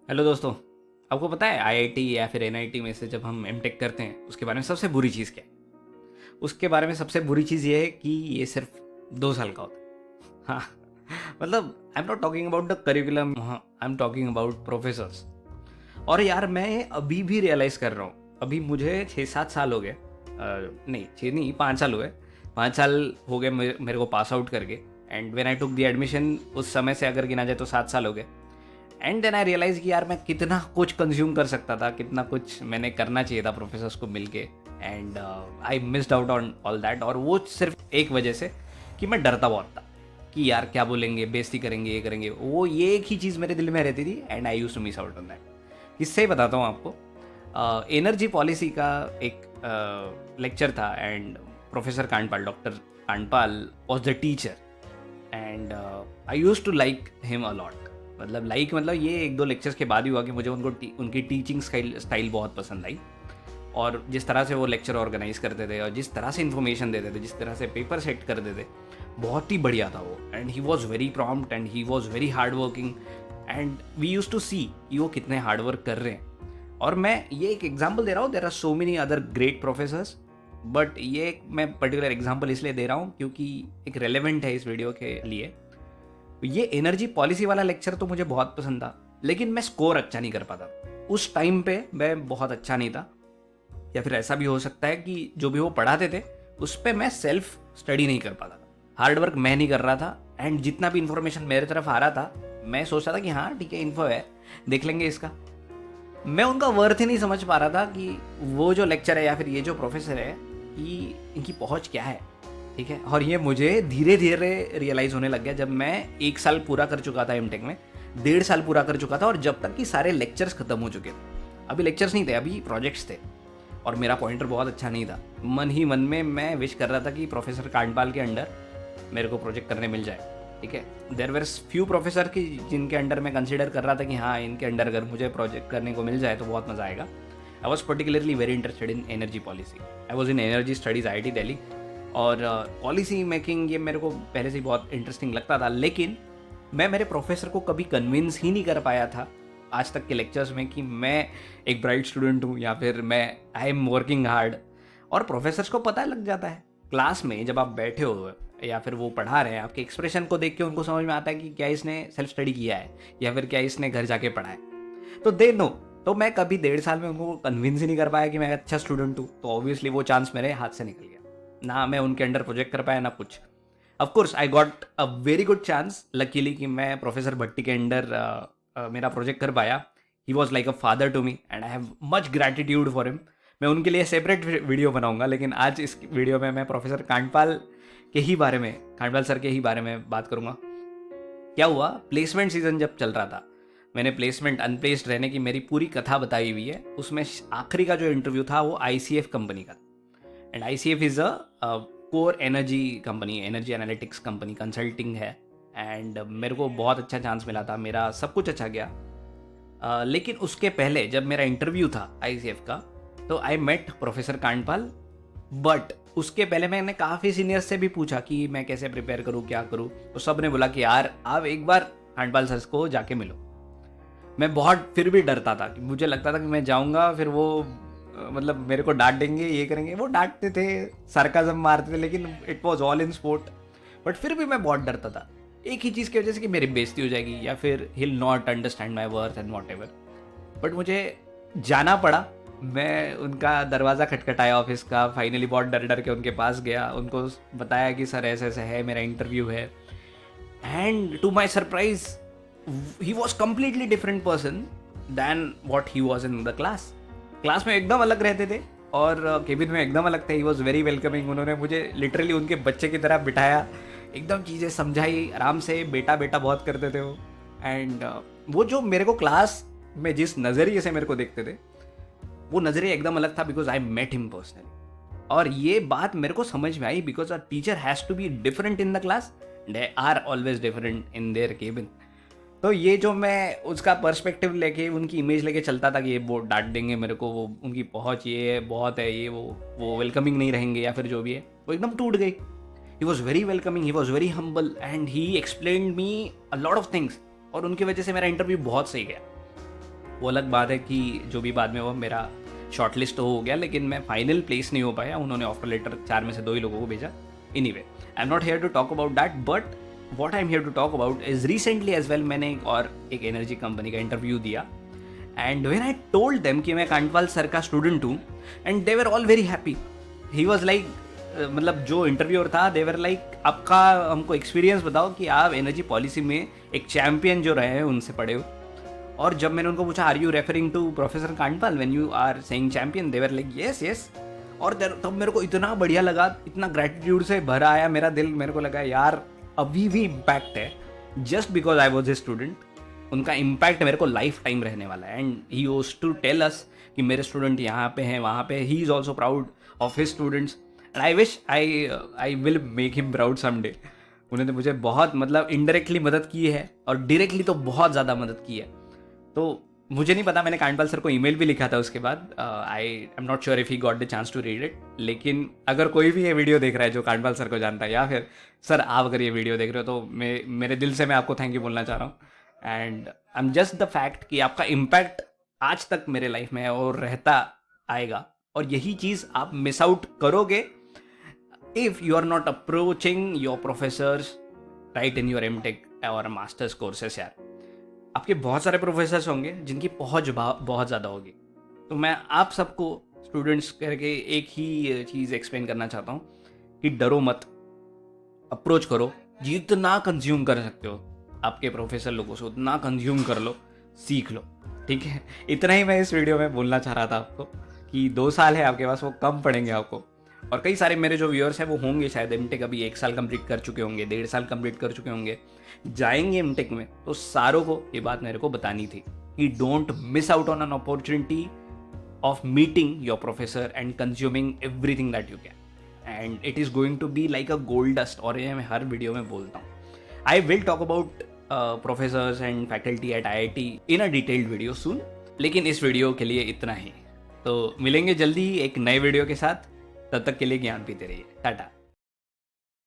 Hello दोस्तों। आपको पता है आईआईटी या फिर एनआईटी में से जब हम एमटेक करते हैं उसके बारे में सबसे बुरी चीज़ क्या है? उसके बारे में सबसे बुरी चीज़ ये है कि ये सिर्फ 2 साल का होता है। हाँ, मतलब I am not talking about the curriculum, हाँ I am talking about professors. और यार मैं अभी भी रियलाइज़ कर रहा हूँ, अभी मुझे 6-7 साल हो गए, नहीं 6 नहीं 5 साल हुए। 5 साल हो गए मेरे को पास आउट करके। And when I took the admission उस समय से अगर गिना जाए तो 7 साल हो गए। एंड देन आई रियलाइज कि यार मैं कितना कुछ कंज्यूम कर सकता था, कितना कुछ मैंने करना चाहिए था प्रोफेसर्स को मिलके। And I missed out on all that, और वो सिर्फ एक वजह से कि मैं डरता बहुत था कि यार क्या बोलेंगे, बेइज्जती करेंगे, ये करेंगे वो, ये एक ही चीज़ मेरे दिल में रहती थी। And I use to miss out on that. इससे ही बताता हूँ आपको। एनर्जी पॉलिसी का एक लेक्चर था and professor Kandpal, doctor Kandpal was the teacher. And I use to like him a lot. मतलब ये 1-2 लेक्चर्स के बाद ही हुआ कि मुझे उनकी टीचिंग स्टाइल बहुत पसंद आई। और जिस तरह से वो लेक्चर ऑर्गेनाइज करते थे और जिस तरह से इन्फॉर्मेशन देते थे, जिस तरह से पेपर सेट करते थे, बहुत ही बढ़िया था वो। And he was very prompt and he was very hard working. And we use to see कि वो कितने हार्ड वर्क कर रहे हैं। और मैं ये एक एग्जाम्पल दे रहा हूँ, there are so many other great professors, but ये मैं पर्टिकुलर एग्जाम्पल इसलिए दे रहा हूँ क्योंकि एक रेलेवेंट है इस वीडियो के लिए। ये एनर्जी पॉलिसी वाला लेक्चर तो मुझे बहुत पसंद था, लेकिन मैं स्कोर अच्छा नहीं कर पाता। उस टाइम पे मैं बहुत अच्छा नहीं था, या फिर ऐसा भी हो सकता है कि जो भी वो पढ़ाते थे उस पर मैं सेल्फ स्टडी नहीं कर पाता था, हार्ड वर्क मैं नहीं कर रहा था। एंड जितना भी इन्फॉर्मेशन मेरे तरफ आ रहा था, मैं सोचता था कि हाँ ठीक है, इन्फो है, देख लेंगे इसका। मैं उनका वर्थ ही नहीं समझ पा रहा था कि वो जो लेक्चर है या फिर ये जो प्रोफेसर है, कि इनकी पहुंच क्या है। ठीक है, और ये मुझे धीरे धीरे रियलाइज होने लग गया जब मैं 1 साल पूरा कर चुका था एमटेक में, 1.5 साल पूरा कर चुका था, और जब तक कि सारे लेक्चर्स खत्म हो चुके थे। अभी लेक्चर्स नहीं थे, अभी प्रोजेक्ट्स थे। और मेरा पॉइंटर बहुत अच्छा नहीं था। मन ही मन में मैं विश कर रहा था कि प्रोफेसर कांडपाल के अंडर मेरे को प्रोजेक्ट करने मिल जाए। ठीक है, देर वेर फ्यू प्रोफेसर की जिनके अंडर मैं कंसिडर कर रहा था कि हाँ इनके अंडर अगर मुझे प्रोजेक्ट करने को मिल जाए तो बहुत मज़ा आएगा। I was particularly very interested in energy policy. I was in energy studies IIT Delhi. और पॉलिसी मेकिंग ये मेरे को पहले से ही बहुत इंटरेस्टिंग लगता था, लेकिन मैं मेरे प्रोफेसर को कभी कन्विंस ही नहीं कर पाया था आज तक के लेक्चर्स में कि मैं एक ब्राइट स्टूडेंट हूँ या फिर मैं आई एम वर्किंग हार्ड। और प्रोफेसर्स को पता लग जाता है क्लास में जब आप बैठे हो या फिर वो पढ़ा रहे हैं, आपके एक्सप्रेशन को देख के उनको समझ में आता है कि क्या इसने सेल्फ स्टडी किया है या फिर क्या इसने घर जाके पढ़ा है। तो दे नो। तो मैं कभी 1.5 साल में उनको कन्विंस ही नहीं कर पाया कि मैं अच्छा स्टूडेंट हूँ, तो ऑब्वियसली वो चांस मेरे हाथ से निकल गया। ना मैं उनके अंडर प्रोजेक्ट कर पाया ना कुछ। Of course I got a very good chance luckily कि मैं प्रोफेसर भट्टी के अंडर मेरा प्रोजेक्ट कर पाया। He was like a father to me and I have much gratitude for him. मैं उनके लिए सेपरेट वीडियो बनाऊंगा, लेकिन आज इस वीडियो में मैं प्रोफेसर कांडपाल के ही बारे में, कांडपाल सर के ही बारे में बात करूंगा। क्या हुआ, प्लेसमेंट सीजन जब चल रहा था, मैंने प्लेसमेंट अनप्लेस्ड रहने की मेरी पूरी कथा बताई हुई है। उसमें आखिरी का जो इंटरव्यू था वो ICF कंपनी का। And ICF is a core energy company, energy analytics company, consulting है। एंड मेरे को बहुत अच्छा चांस मिला था, मेरा सब कुछ अच्छा गया। लेकिन उसके पहले जब मेरा इंटरव्यू था ICF का, तो I met professor Kandpal. But उसके पहले मैंने काफ़ी सीनियर्स से भी पूछा कि मैं कैसे प्रिपेयर करूँ, क्या करूँ। तो सब ने बोला कि यार आप एक बार कांडपाल सर को जाके मिलो। मैं बहुत फिर भी डरता था कि मुझे लगता था कि मैं जाऊँगा फिर वो मतलब मेरे को डांट देंगे, ये करेंगे। वो डांटते थे, सरकाजम मारते थे, लेकिन it was all in sport. But फिर भी मैं बहुत डरता था एक ही चीज़ की वजह से कि मेरी बेइज्जती हो जाएगी या फिर he'll not understand my worth and whatever. But मुझे जाना पड़ा। मैं उनका दरवाज़ा खटखटाया ऑफिस का, फाइनली बहुत डर डर के उनके पास गया, उनको बताया कि सर ऐसे ऐसे है, मेरा इंटरव्यू है। And to my surprise he was completely different person than what he was in the class. Class में एकदम अलग रहते थे और केबिन में एकदम अलग थे। ही वॉज वेरी वेलकमिंग। उन्होंने मुझे लिटरली उनके बच्चे की तरह बिठाया, एकदम चीज़ें समझाई आराम से, बेटा बेटा बहुत करते थे वो। एंड वो जो मेरे को क्लास में जिस नज़रिए से मेरे को देखते थे, वो नज़रिया एकदम अलग था, because I met him personally. और ये बात मेरे को समझ में आई because a teacher has to be different in the class, they are always different in their cabin. तो ये जो मैं उसका पर्सपेक्टिव लेके, उनकी इमेज लेके चलता था कि ये वो डांट देंगे मेरे को, वो उनकी पहुंच ये है, बहुत है ये, वो वेलकमिंग नहीं रहेंगे या फिर जो भी है, वो एकदम टूट गई। ही was very welcoming, he was very humble and he explained me a lot of things. और उनकी वजह से मेरा इंटरव्यू बहुत सही गया। वो अलग बात है कि जो भी बाद में वो मेरा शॉर्ट लिस्ट हो गया, लेकिन मैं फाइनल प्लेस नहीं हो पाया। उन्होंने ऑफर लेटर 4 में से 2 ही लोगों को भेजा। Anyway, I am not here to talk about that, but what I am here to talk about is recently as well मैंने एक एनर्जी कंपनी का इंटरव्यू दिया, and when I told them कि मैं कांडपाल सर का स्टूडेंट हूँ, and they were all very happy. He was like, मतलब जो इंटरव्यूअर था, दे वर लाइक आपका हमको एक्सपीरियंस बताओ कि आप एनर्जी पॉलिसी में एक चैम्पियन जो रहे हैं उनसे पढ़े हो। और जब मैंने उनको पूछा are you referring to professor Kandpal when you are saying champion, they were like yes yes. और तब मेरे को इतना बढ़िया लगा, इतना ग्रेटिट्यूड से भरा आया मेरा दिल। मेरे को लगा यार अभी भी इम्पैक्ट है, just because I was a student. उनका इम्पैक्ट मेरे को लाइफ टाइम रहने वाला है। And he used to tell us कि मेरे स्टूडेंट यहाँ पे हैं, वहाँ पे। He is also proud of his students, and I wish I will make him proud someday. उन्होंने मुझे बहुत, मतलब इनडायरेक्टली मदद की है और डायरेक्टली तो बहुत ज़्यादा मदद की है। तो मुझे नहीं पता, मैंने कांडपाल सर को ईमेल भी लिखा था उसके बाद। I am not sure if he got the chance to read it. लेकिन अगर कोई भी ये वीडियो देख रहा है जो कांडपाल सर को जानता है, या फिर सर आप अगर ये वीडियो देख रहे हो, तो मेरे दिल से मैं आपको थैंक यू बोलना चाह रहा हूँ। And I am just the fact कि आपका इम्पैक्ट आज तक मेरे लाइफ में है और रहता आएगा। और यही चीज़ आप मिस आउट करोगे if you are not approaching your professors right in your MTech और मास्टर्स कोर्सेस। यार आपके बहुत सारे प्रोफेसर्स होंगे जिनकी पहुंच बहुत ज़्यादा होगी। तो मैं आप सबको स्टूडेंट्स करके एक ही चीज़ एक्सप्लेन करना चाहता हूँ कि डरो मत, अप्रोच करो। जितना कंज्यूम कर सकते हो आपके प्रोफेसर लोगों से उतना कंज्यूम कर लो, सीख लो, ठीक है। इतना ही मैं इस वीडियो में बोलना चाह रहा था आपको कि 2 साल है आपके पास, वो कम पड़ेंगे आपको। और कई सारे मेरे जो व्यूअर्स हैं वो होंगे शायद एमटेक अभी 1 साल कंप्लीट कर चुके होंगे, 1.5 साल कंप्लीट कर चुके होंगे, जाएंगे एमटेक में। तो सारों को ये बात मेरे को बतानी थी कि don't miss out on an opportunity of meeting your professor and consuming everything that you can, and it is going to be like a gold dust. और ये मैं हर वीडियो में बोलता हूँ। I will talk about professors and faculty at IIT in a detailed video soon, लेकिन इस video के लिए इतना ही। तो मिलेंगे जल्दी एक नए वीडियो के साथ, तब तक के लिए ज्ञान पीते रहिए। टाटा।